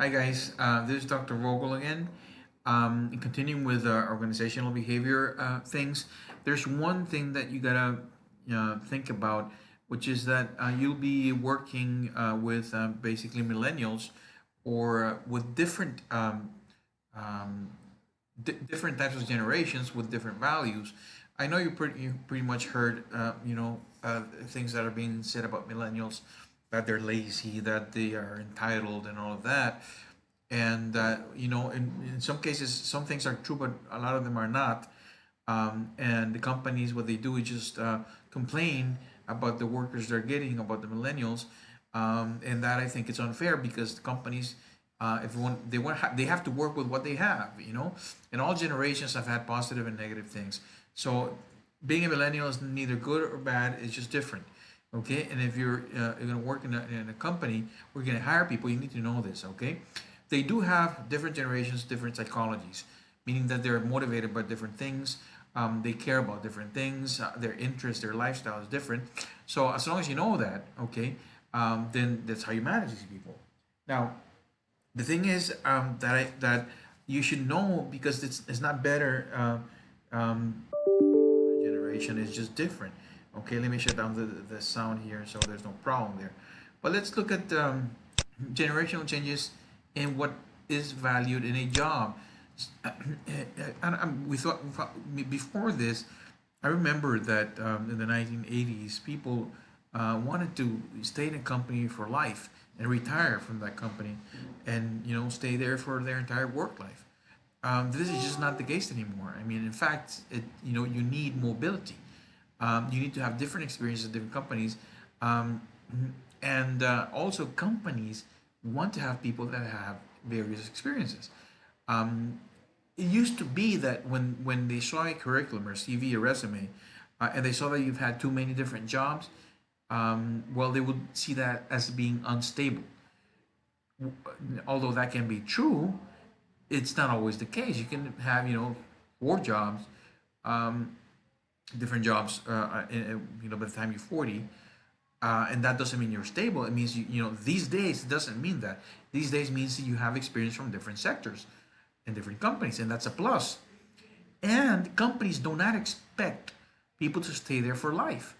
Hi guys, this is Dr. Vogel again. Continuing with organizational behavior things, there's one thing that you gotta think about, which is that you'll be working with basically millennials or with um, different types of generations with different values. I know you pretty much heard things that are being said about millennials, that they're lazy, that they are entitled, and all of that. And in some cases, some things are true, but a lot of them are not. And the companies, what they do is just complain about the workers they're getting, about the millennials, and that I think it's unfair because the companies, everyone they have to work with what they have, And all generations have had positive and negative things. So being a millennial is neither good or bad; it's just different. Okay, and if you're going to work in a company, we're going to hire people. You need to know this. Okay, they do have different generations, different psychologies, meaning that they're motivated by different things. They care about different things. Their interests, their lifestyle is different. So as long as you know that, okay, then that's how you manage these people. Now, the thing is that you should know because it's not better. Generation is just different. Okay, let me shut down the sound here so there's no problem there. But let's look at generational changes in what is valued in a job. We thought before this, I remember that in the 1980s, people wanted to stay in a company for life and retire from that company, and stay there for their entire work life. This is just not the case anymore. I mean, in fact, you need mobility. You need to have different experiences at different companies, um, and also companies want to have people that have various experiences. Um, it used to be that when they saw a curriculum or CV, a resume, and they saw that you've had too many different jobs, well, they would see that as being unstable. Although that can be true, it's not always the case. You can have four jobs, um, different jobs, by the time you're 40, and that doesn't mean you're stable. It means these days it doesn't mean that. These days means that you have experience from different sectors and different companies, and that's a plus. And companies do not expect people to stay there for life.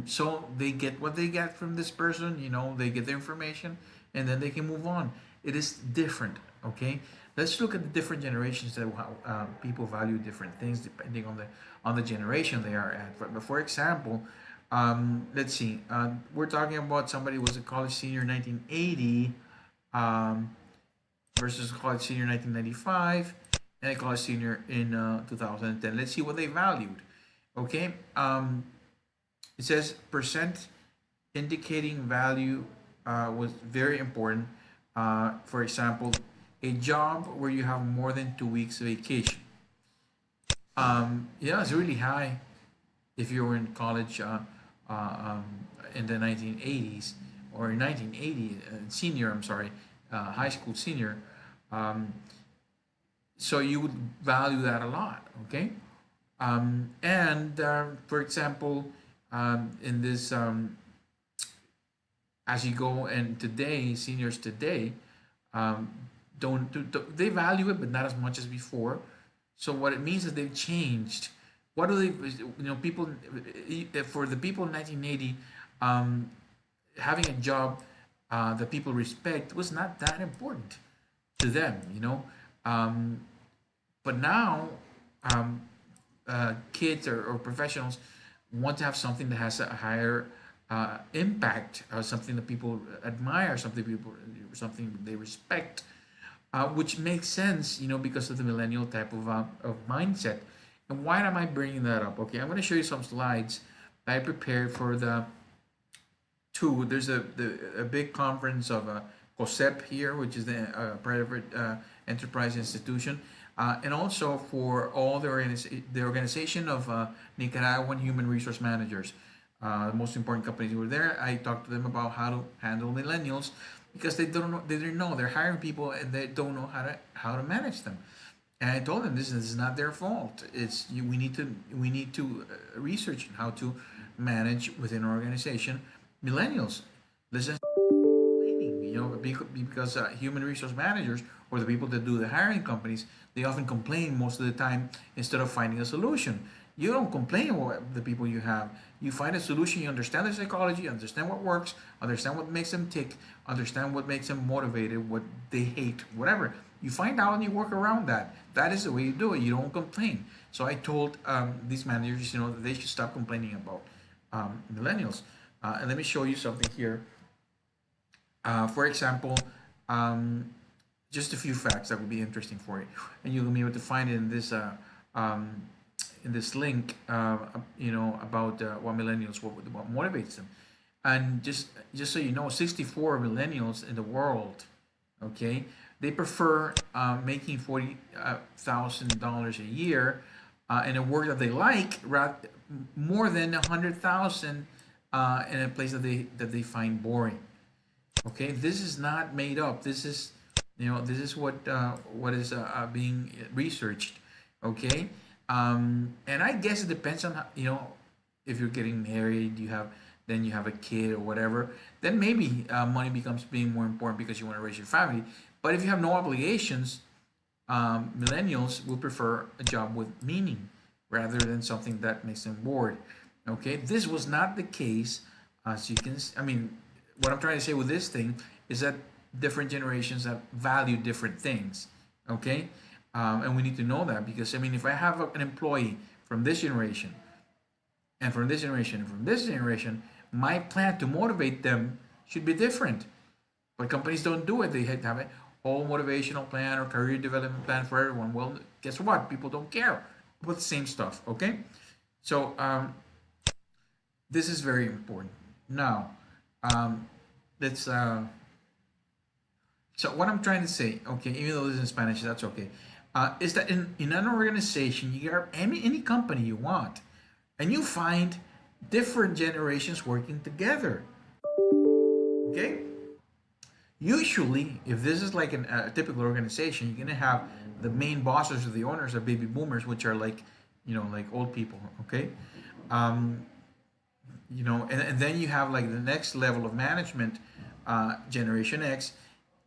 So they get what they get from this person, they get the information, and then they can move on. It is different, okay? Let's look at the different generations that people value different things depending on the generation they are at. For example, let's see. We're talking about somebody who was a college senior in 1980 um, versus a college senior in 1995 and a college senior in 2010. Let's see what they valued. Okay. It says percent indicating value was very important. For example, a job where you have more than 2 weeks vacation. Yeah, it's really high if you were in college uh, um, in the 1980s or in 1980, senior, I'm sorry, high school senior. Um, so you would value that a lot, okay? And for example, in this as you go and today seniors today um, they value it but not as much as before. So what it means is they've changed. What do they, people, for the people in 1980, um, having a job that people respect was not that important to them, um, but now um, kids or professionals want to have something that has a higher impact, something that people admire, something they respect, which makes sense, because of the millennial type of mindset. And why am I bringing that up? Okay, I'm going to show you some slides that I prepared for the two. There's a big conference of COSEP here, which is the private enterprise institution, and also for all the organization of Nicaraguan human resource managers. The most important companies who were there. I talked to them about how to handle millennials because they didn't know they're hiring people and they don't know how to manage them. And I told them this is not their fault. We need to research how to manage within an organization millennials. Listen, complaining, because human resource managers or the people that do the hiring companies, they often complain most of the time instead of finding a solution. You don't complain about the people you have. You find a solution. You understand their psychology, understand what works, understand what makes them tick, understand what makes them motivated, what they hate, whatever. You find out and you work around that. That is the way you do it. You don't complain. So I told these managers, that they should stop complaining about millennials. And let me show you something here. For example, um, just a few facts that would be interesting for you, and you'll be able to find it um, in this link. About what millennials, what motivates them, and just so you know, 64 millennials in the world. Okay, they prefer making $40,000 a year in a work that they like, more than 100,000 in a place that they find boring. Okay, this is not made up. This is what is being researched. Okay, and I guess it depends on how, if you're getting married, you have a kid or whatever. Then maybe money becomes being more important because you want to raise your family. But if you have no obligations, millennials will prefer a job with meaning rather than something that makes them bored. Okay, this was not the case, as you can. I mean, what I'm trying to say with this thing is that different generations have value different things. Okay, and we need to know that, because I mean, if I have an employee from this generation and from this generation and from this generation, my plan to motivate them should be different. But companies don't do it. They have a whole motivational plan or career development plan for everyone. Well, guess what? People don't care about the same stuff. Okay, so this is very important. Now, um, let's. So what I'm trying to say, okay, even though this is in Spanish, that's okay. Is that in an organization, you get any company you want, and you find different generations working together. Okay, usually, if this is like a typical organization, you're gonna have the main bosses or the owners are baby boomers, which are like, like old people. Okay, um, and then you have like the next level of management, Generation X.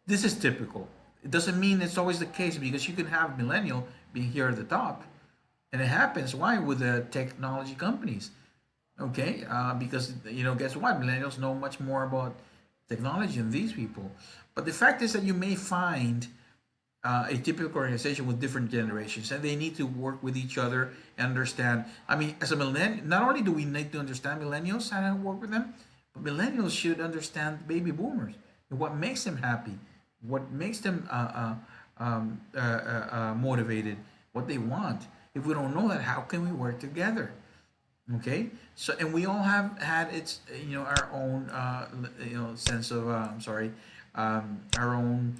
This is typical. It doesn't mean it's always the case, because you can have millennial being here at the top, and it happens. Why? With the technology companies? Okay, because guess what? Millennials know much more about technology than these people. But the fact is that you may find a typical organization with different generations, and they need to work with each other and understand. I mean, as a millennial, not only do we need to understand millennials and how to work with them, but millennials should understand baby boomers and what makes them happy, what makes them motivated, what they want. If we don't know that, how can we work together? Okay, so and we all have had its our own sense of I'm sorry, our own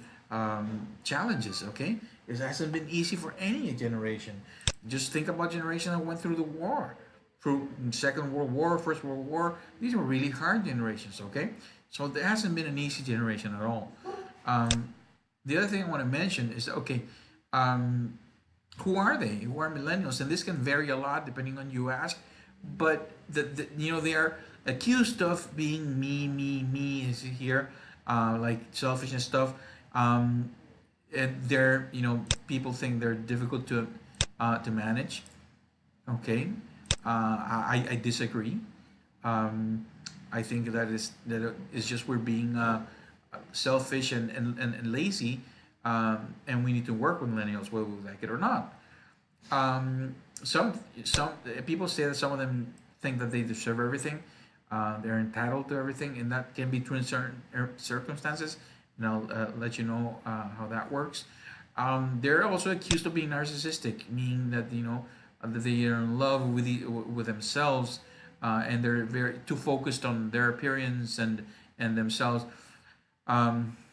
challenges. Okay, it hasn't been easy for any generation. Just think about generation that went through the war, through Second World War, First World War. These were really hard generations. Okay, so there hasn't been an easy generation at all. um, the other thing I want to mention is, okay, um, who are they? Who are millennials? And this can vary a lot depending on you ask. But they are accused of being me is here, like selfish and stuff. Um, and they're people think they're difficult to manage. Okay, I disagree. Um, I think that is just we're being selfish and lazy, and we need to work with millennials whether we like it or not. Some people say that some of them think that they deserve everything, they're entitled to everything, and that can be true in certain circumstances. And I'll let you know how that works. They're also accused of being narcissistic, meaning that that they are in love with themselves, and they're very too focused on their appearance and themselves.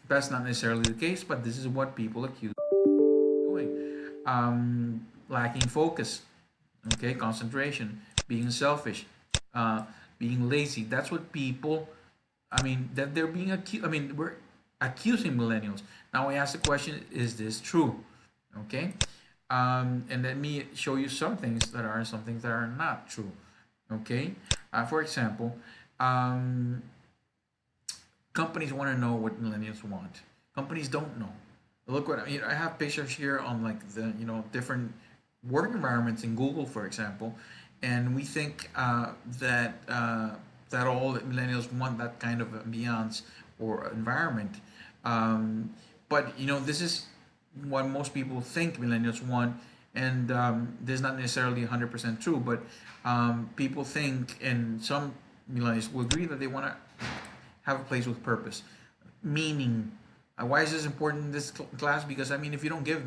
That's not necessarily the case, but this is what people accuse of doing. Lacking focus, okay, concentration, being selfish, uh, being lazy. That's what people. I mean, that they're being accused. I mean, we're accusing millennials. Now we ask the question: is this true? Okay, and let me show you some things that are and some things that are not true. Okay, for example, um, companies want to know what millennials want. Companies don't know. Look what I mean. I have pictures here on like the different work environments in Google, for example, and we think that all millennials want that kind of ambiance or environment. Um, but this is what most people think millennials want, and this is not necessarily 100% true. But people think, and some millennials will agree that they want to have a place with purpose, meaning. Why is this important in this class? Because I mean, if you don't give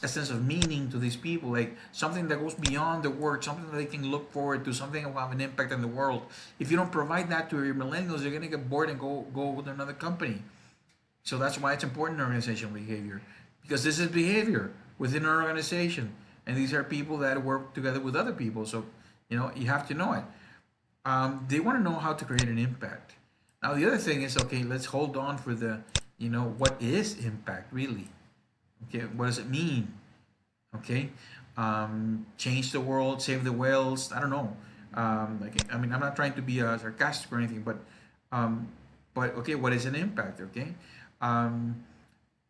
a sense of meaning to these people, like something that goes beyond the work, something that they can look forward to, something that will have an impact on the world. If you don't provide that to your millennials, they're gonna get bored and go with another company. So that's why it's important in organizational behavior, because this is behavior within an organization, and these are people that work together with other people. So you have to know it. They want to know how to create an impact. Now the other thing is, okay, let's hold on for the, what is impact really? Okay, what does it mean? Okay, change the world, save the whales. I don't know. Like, I mean, I'm not trying to be sarcastic or anything, um, but okay, what is an impact? Okay, um,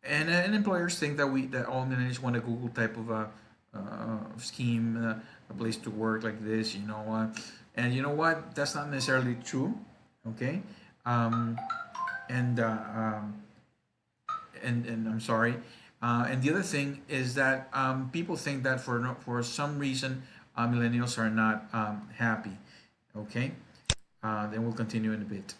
and employers think that all managers want a Google type of scheme, a place to work like this, and you know what? That's not necessarily true. Okay, um, and and I'm sorry. And the other thing is that people think that for some reason millennials are not happy. Okay, then we'll continue in a bit.